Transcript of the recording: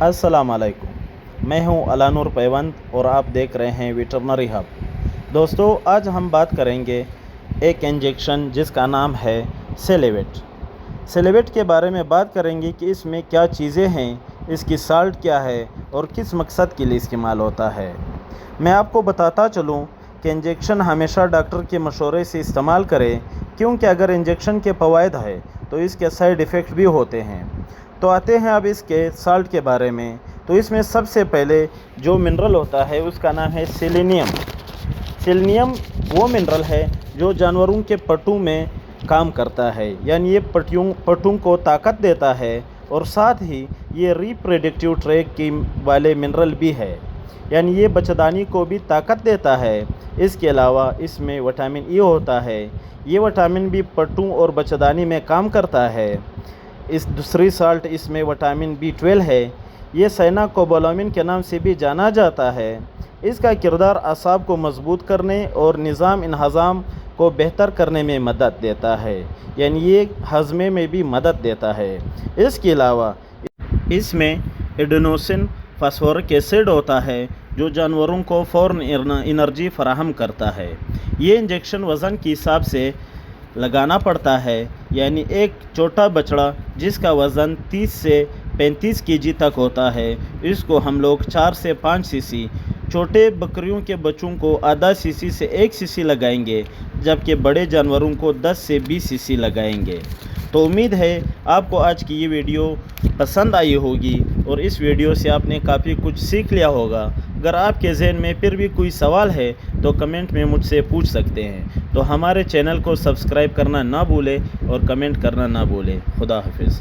अस्सलाम वालेकुम। मैं हूं अलानूर पैवंद और आप देख रहे हैं वेटरनरी हब। दोस्तों, आज हम बात करेंगे एक इंजेक्शन जिसका नाम है सेलेवेट। सेलेवेट के बारे में बात करेंगे कि इसमें क्या चीज़ें हैं, इसकी साल्ट क्या है और किस मकसद के लिए इस्तेमाल होता है। मैं आपको बताता चलूं कि इंजेक्शन हमेशा डॉक्टर के मशवरे से इस्तेमाल करें, क्योंकि अगर इंजेक्शन के फ़वाइद है तो इसके साइड इफ़ेक्ट भी होते हैं। तो आते हैं अब इसके साल्ट के बारे में। तो इसमें सबसे पहले जो मिनरल होता है उसका नाम है सेलेनियम। सेलेनियम वो मिनरल है जो जानवरों के पट्टों में काम करता है, यानी ये पट्टों को ताकत देता है और साथ ही ये रिप्रोडक्टिव ट्रैक की वाले मिनरल भी है, यानी ये बच्चेदानी को भी ताकत देता है। इसके अलावा इसमें विटामिन ई होता है, ये विटामिन भी पट्टों और बच्चेदानी में काम करता है। इस दूसरी साल्ट इसमें विटामिन B12 है, ये साइनाकोबालामिन के नाम से भी जाना जाता है। इसका किरदार असाब को मजबूत करने और निज़ाम इन्हज़ाम को बेहतर करने में मदद देता है, यानी ये हज़मे में भी मदद देता है। इसके अलावा इसमें एडेनोसिन फास्फोरिक एसिड होता है जो जानवरों को फ़ौरन एनर्जी फराहम करता है। ये इंजेक्शन वज़न के हिसाब से लगाना पड़ता है, यानी एक छोटा बछड़ा जिसका वज़न 30 से 35 केजी तक होता है, इसको हम लोग 4 से 5 सीसी, छोटे बकरियों के बच्चों को आधा सीसी से 1 सीसी लगाएंगे, जबकि बड़े जानवरों को 10 से 20 सीसी लगाएंगे। तो उम्मीद है आपको आज की ये वीडियो पसंद आई होगी और इस वीडियो से आपने काफ़ी कुछ सीख लिया होगा। अगर आपके ज़हन में फिर भी कोई सवाल है तो कमेंट में मुझसे पूछ सकते हैं। तो हमारे चैनल को सब्सक्राइब करना ना भूलें और कमेंट करना ना भूलें। खुदा हाफिज़।